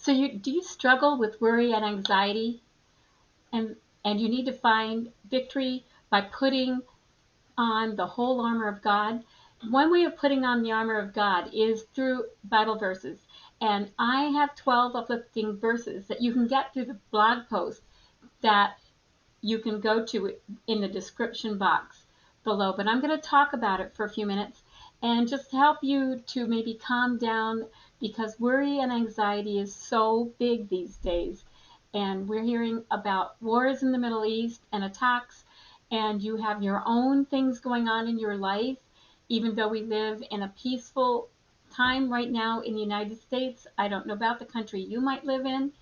So do you struggle with worry and anxiety, and you need to find victory by putting on the whole armor of God? One way of putting on the armor of God is through Bible verses. And I have 12 uplifting verses that you can get through the blog post that you can go to in the description box below. But I'm going to talk about it for a few minutes and just help you to maybe calm down, because worry and anxiety is so big these days. And we're hearing about wars in the Middle East and attacks, and you have your own things going on in your life, even though we live in a peaceful time right now in the United States. I don't know about the country you might live in,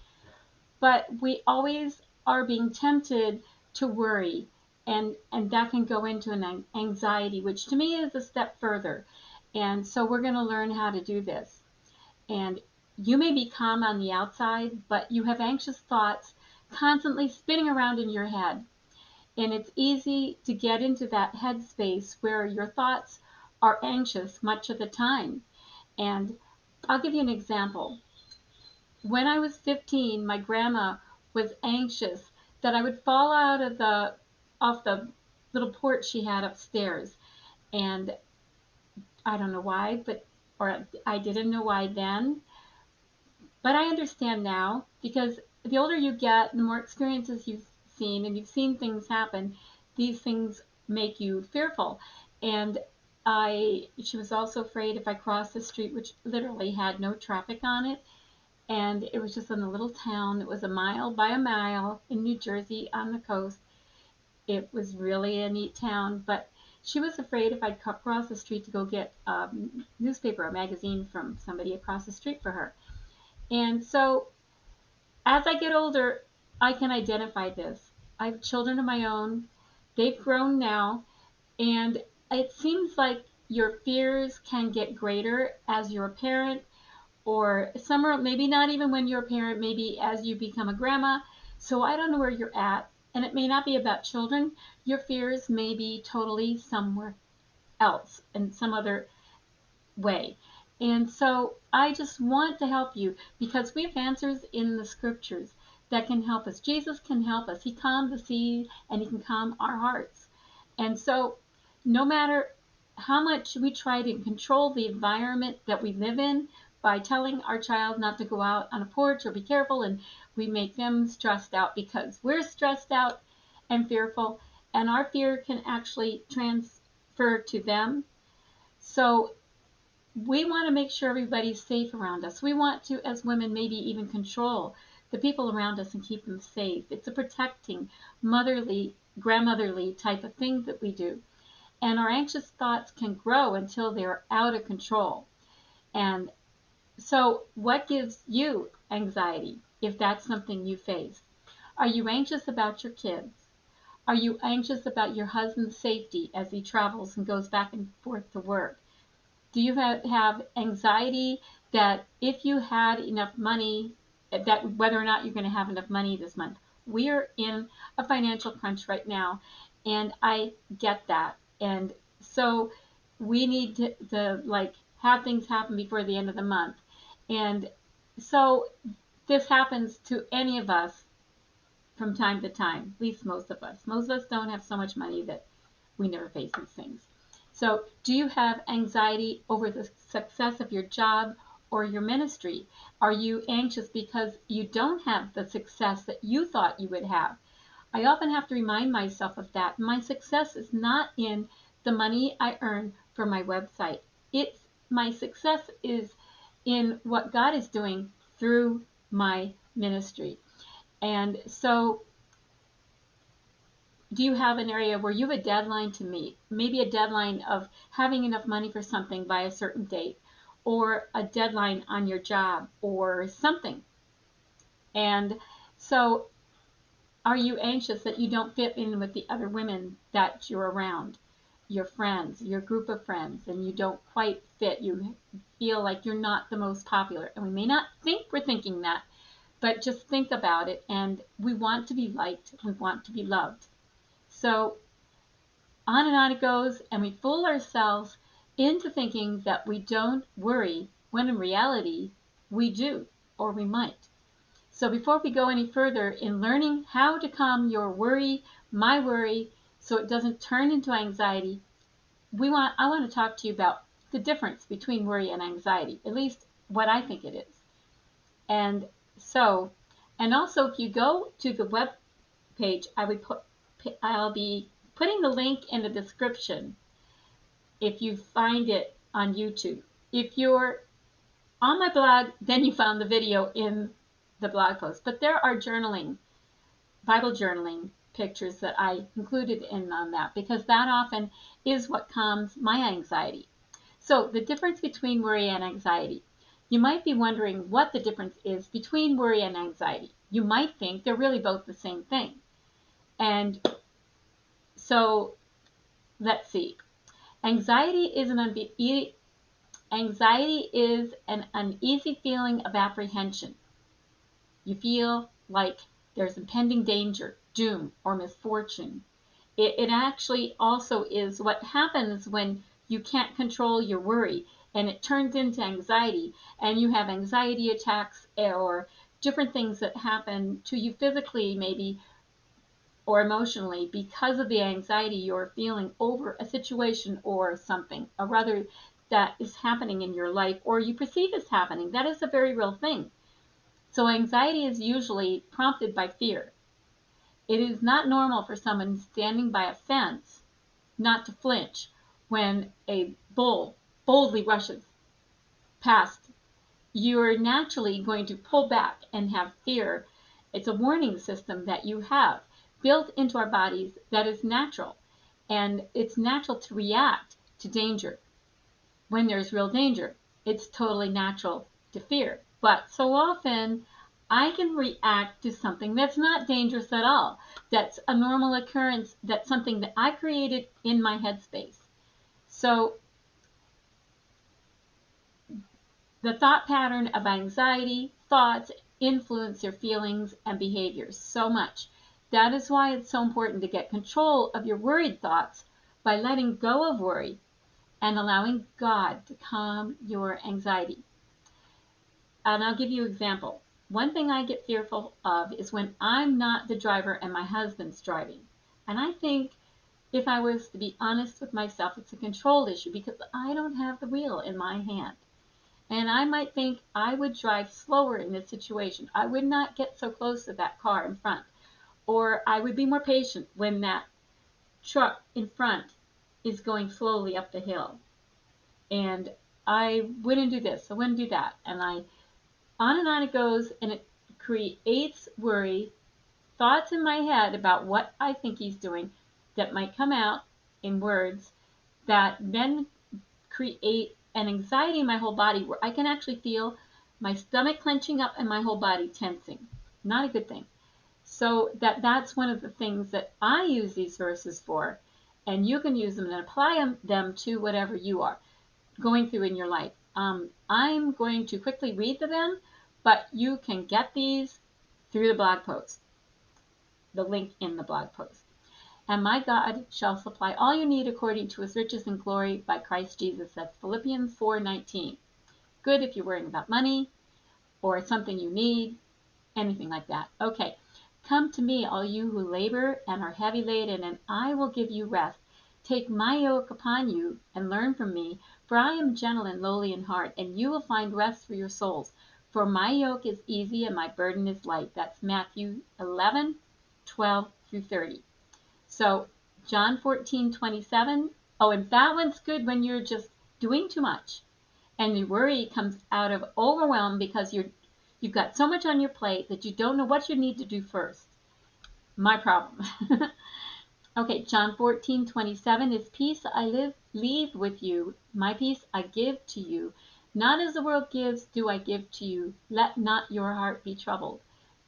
but we always are being tempted to worry, and that can go into an anxiety, which to me is a step further. And so we're going to learn how to do this. And you may be calm on the outside, but you have anxious thoughts constantly spinning around in your head. And it's easy to get into that headspace where your thoughts are anxious much of the time. And I'll give you an example. When I was 15, my grandma was anxious that I would fall out of off the little porch she had upstairs. And I don't know why, or I didn't know why then, but I understand now, because the older you get, the more experiences you've seen, and you've seen things happen, these things make you fearful. And she was also afraid if I crossed the street, which literally had no traffic on it, and it was just in a little town. It was a mile by a mile in New Jersey on the coast. It was really a neat town, but she was afraid if I'd cross the street to go get a newspaper, a magazine from somebody across the street for her. And so as I get older, I can identify this. I have children of my own. They've grown now, and it seems like your fears can get greater as you're a parent, or somewhere, maybe not even when you're a parent, maybe as you become a grandma. So I don't know where you're at, and it may not be about children. Your fears may be totally somewhere else, in some other way. And so I just want to help you, because we have answers in the scriptures that can help us. Jesus can help us. He calmed the sea, and he can calm our hearts. And so no matter how much we try to control the environment that we live in by telling our child not to go out on a porch or be careful, and we make them stressed out because we're stressed out and fearful, and our fear can actually transfer to them. So we want to make sure everybody's safe around us. We want to, as women, maybe even control the people around us and keep them safe. It's a protecting, motherly, grandmotherly type of thing that we do. And our anxious thoughts can grow until they're out of control. And so what gives you anxiety if that's something you face? Are you anxious about your kids? Are you anxious about your husband's safety as he travels and goes back and forth to work? Do you have anxiety that if you had enough money, that whether or not you're going to have enough money this month? We are in a financial crunch right now, and I get that. And so we need to like have things happen before the end of the month. And so this happens to any of us from time to time, at least most of us. Most of us don't have so much money that we never face these things. So do you have anxiety over the success of your job or your ministry? Are you anxious because you don't have the success that you thought you would have? I often have to remind myself of that. My success is not in the money I earn for my website. My success is in what God is doing through my ministry. And so do you have an area where you have a deadline to meet? Maybe a deadline of having enough money for something by a certain date, or a deadline on your job or something. And so are you anxious that you don't fit in with the other women that you're around, your friends, your group of friends, and you don't quite fit? You feel like you're not the most popular. And we may not think we're thinking that, but just think about it. And we want to be liked. We want to be loved. So on and on it goes, and we fool ourselves into thinking that we don't worry, when in reality we do, or we might. So before we go any further in learning how to calm your worry, my worry, so it doesn't turn into anxiety, I want to talk to you about the difference between worry and anxiety, at least what I think it is. And also if you go to the web page, I'll be putting the link in the description if you find it on YouTube. If you're on my blog, then you found the video in the blog post. But there are Bible journaling pictures that I included in on that, because that often is what calms my anxiety. So the difference between worry and anxiety. You might be wondering what the difference is between worry and anxiety. You might think they're really both the same thing. And so let's see. Anxiety is an uneasy feeling of apprehension. You feel like there's impending danger, doom, or misfortune. It actually also is what happens when you can't control your worry and it turns into anxiety, and you have anxiety attacks or different things that happen to you physically maybe or emotionally because of the anxiety you're feeling over a situation or something, or rather that is happening in your life or you perceive as happening. That is a very real thing. So anxiety is usually prompted by fear. It is not normal for someone standing by a fence not to flinch when a bull boldly rushes past. You're naturally going to pull back and have fear. It's a warning system that you have built into our bodies that is natural. And it's natural to react to danger. When there's real danger, it's totally natural to fear. But so often, I can react to something that's not dangerous at all. That's a normal occurrence. That's something that I created in my headspace. So the thought pattern of anxiety, thoughts influence your feelings and behaviors so much. That is why it's so important to get control of your worried thoughts by letting go of worry and allowing God to calm your anxiety. And I'll give you an example. One thing I get fearful of is when I'm not the driver and my husband's driving. And I think, if I was to be honest with myself, it's a control issue because I don't have the wheel in my hand. And I might think I would drive slower in this situation. I would not get so close to that car in front. Or I would be more patient when that truck in front is going slowly up the hill. And I wouldn't do this, I wouldn't do that. And on it goes, and it creates worry, thoughts in my head about what I think he's doing that might come out in words that then create an anxiety in my whole body where I can actually feel my stomach clenching up and my whole body tensing. Not a good thing. So that's one of the things that I use these verses for, and you can use them and apply them to whatever you are going through in your life. I'm going to quickly read them, but you can get these through the blog post, the link in the blog post. And my God shall supply all you need according to his riches and glory by Christ Jesus. That's Philippians 4:19. Good if you're worrying about money or something you need, anything like that. Okay. Come to me, all you who labor and are heavy laden, and I will give you rest. Take my yoke upon you and learn from me, for I am gentle and lowly in heart, and you will find rest for your souls. For my yoke is easy and my burden is light. That's Matthew 11:12 through 30. So John 14:27. Oh, and that one's good when you're just doing too much. And the worry comes out of overwhelm because you've got so much on your plate that you don't know what you need to do first. My problem. Okay, John 14:27 is peace I leave with you. My peace I give to you. Not as the world gives do I give to you. Let not your heart be troubled,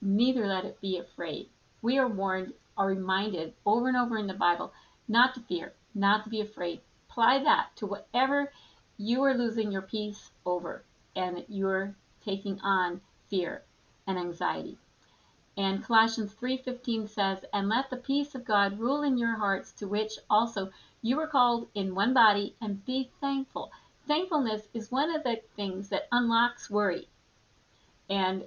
neither let it be afraid. We are warned, are reminded over and over in the Bible not to fear, not to be afraid. Apply that to whatever you are losing your peace over and you're taking on fear and anxiety. And Colossians 3:15 says, and let the peace of God rule in your hearts, to which also you were called in one body, and be thankful. Thankfulness is one of the things that unlocks worry. And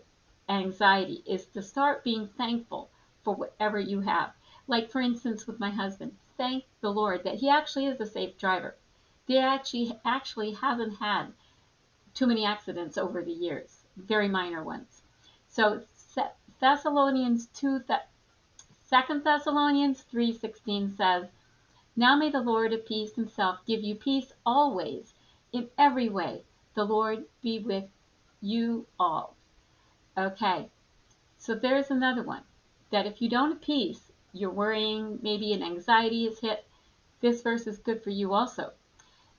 anxiety is to start being thankful for whatever you have. Like, for instance, with my husband, thank the Lord that he actually is a safe driver. He actually hasn't had too many accidents over the years, very minor ones. So Thessalonians 2, 2 Thessalonians 3:16 says, now may the Lord of peace himself give you peace always, in every way. The Lord be with you all. Okay, so there's another one, that if you don't have peace, you're worrying, maybe an anxiety is hit, this verse is good for you also.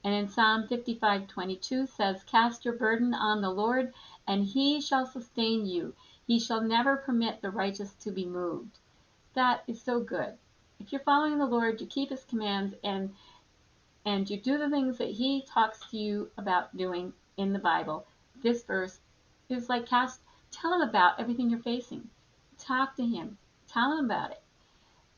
And in Psalm 55:22 says, cast your burden on the Lord, and he shall sustain you. He shall never permit the righteous to be moved. That is so good. If you're following the Lord, you keep his commands, and you do the things that he talks to you about doing in the Bible, this verse is like tell him about everything you're facing. Talk to him. Tell him about it.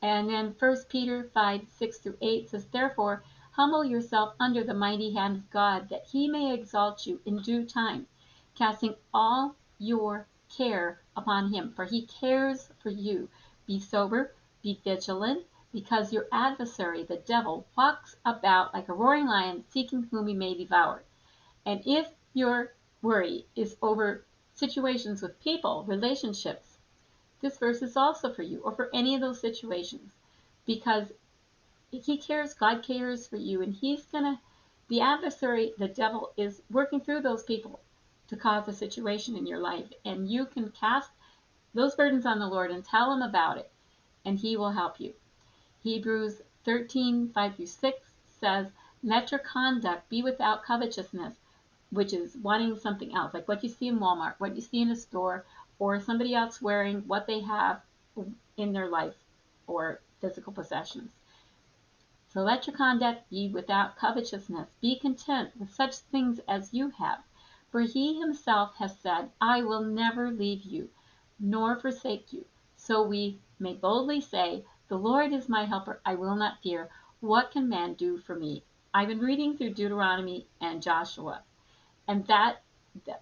And then 1 Peter 5:6-8 says, therefore, humble yourself under the mighty hand of God, that he may exalt you in due time, casting all your care upon him, for he cares for you. Be sober, be vigilant, because your adversary, the devil, walks about like a roaring lion, seeking whom he may devour. And if your worry is over situations with people, relationships, this verse is also for you, or for any of those situations, because he cares, God cares for you, and the adversary, the devil, is working through those people to cause a situation in your life, and you can cast those burdens on the Lord and tell him about it, and he will help you. Hebrews 13:5-6 says, let your conduct be without covetousness, which is wanting something else, like what you see in Walmart, what you see in a store, or somebody else wearing what they have in their life or physical possessions. So let your conduct be without covetousness. Be content with such things as you have. For he himself has said, I will never leave you, nor forsake you. So we may boldly say, the Lord is my helper, I will not fear. What can man do for me? I've been reading through Deuteronomy and Joshua, and that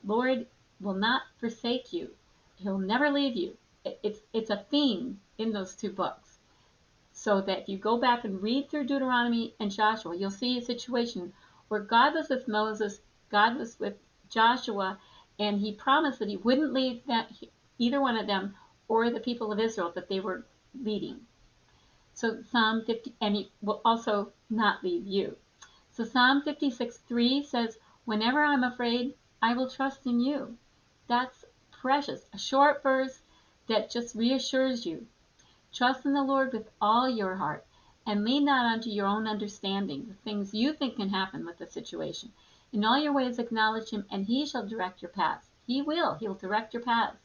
Lord will not forsake you. He'll never leave you. It's a theme in those two books. So that if you go back and read through Deuteronomy and Joshua, you'll see a situation where God was with Moses, God was with Joshua, and he promised that he wouldn't leave either one of them or the people of Israel that they were leading. So Psalm 50, and he will also not leave you. So Psalm 56:3 says, whenever I'm afraid, I will trust in you. That's precious. A short verse that just reassures you. Trust in the Lord with all your heart, and lean not unto your own understanding, the things you think can happen with the situation. In all your ways acknowledge him, and he shall direct your paths. He will. He'll direct your paths.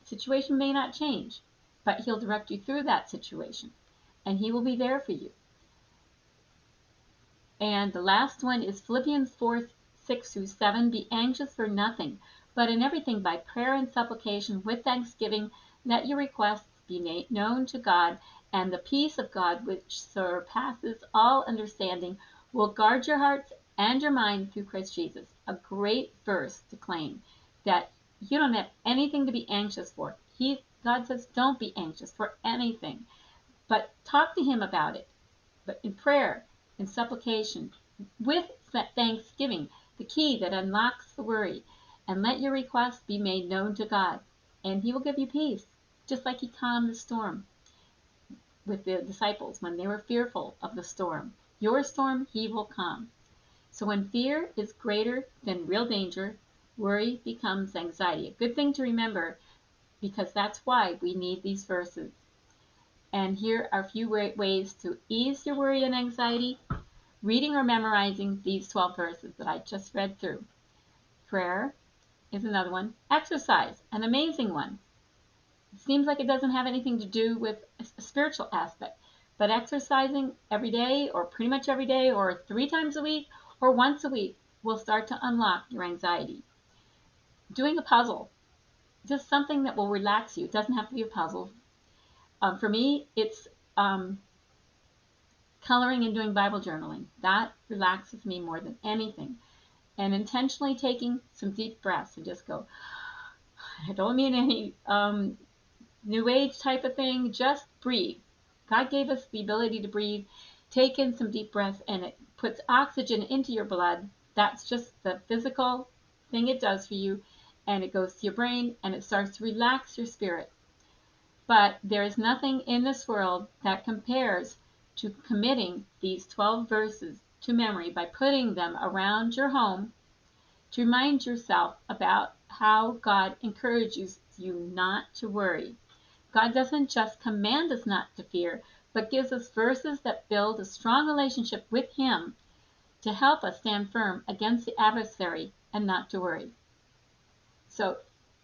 The situation may not change, but he'll direct you through that situation, and he will be there for you. And the last one is Philippians 4:6-7. Be anxious for nothing, but in everything by prayer and supplication with thanksgiving, let your requests be made known to God, and the peace of God, which surpasses all understanding, will guard your hearts and your mind through Christ Jesus. A great verse to claim that you don't have anything to be anxious for. God says, don't be anxious for anything, but talk to him about it. But in prayer, in supplication, with thanksgiving, the key that unlocks the worry, and let your requests be made known to God, and he will give you peace, just like he calmed the storm with the disciples when they were fearful of the storm. Your storm, he will calm. So when fear is greater than real danger, worry becomes anxiety. A good thing to remember, because that's why we need these verses. And here are a few ways to ease your worry and anxiety. Reading or memorizing these 12 verses that I just read through. Prayer is another one. Exercise, an amazing one. It seems like it doesn't have anything to do with a spiritual aspect, but exercising every day, or pretty much every day, or 3 times a week, or once a week, will start to unlock your anxiety. Doing a puzzle, just something that will relax you. It doesn't have to be a puzzle. For me, it's coloring and doing Bible journaling. That relaxes me more than anything. And intentionally taking some deep breaths and just go, I don't mean any new age type of thing. Just breathe. God gave us the ability to breathe. Take in some deep breaths, and it puts oxygen into your blood. That's just the physical thing it does for you, and it goes to your brain, and it starts to relax your spirit. But there is nothing in this world that compares to committing these 12 verses to memory by putting them around your home to remind yourself about how God encourages you not to worry. God doesn't just command us not to fear, but gives us verses that build a strong relationship with Him to help us stand firm against the adversary and not to worry. So,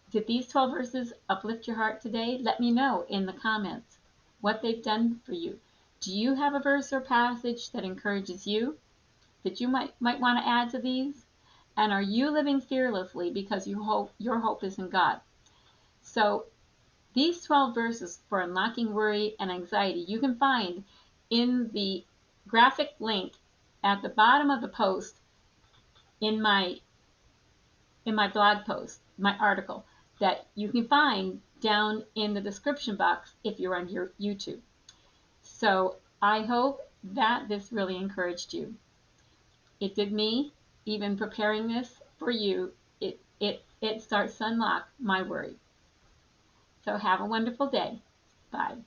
did these 12 verses uplift your heart today? Let me know in the comments what they've done for you. Do you have a verse or passage that encourages you that you might want to add to these? And are you living fearlessly because your hope is in God? So these 12 verses for unlocking worry and anxiety you can find in the graphic link at the bottom of the post in my blog post, my article, that you can find down in the description box if you're on your YouTube. So I hope that this really encouraged you. It did me. Even preparing this for you, it starts to unlock my worry. So have a wonderful day. Bye.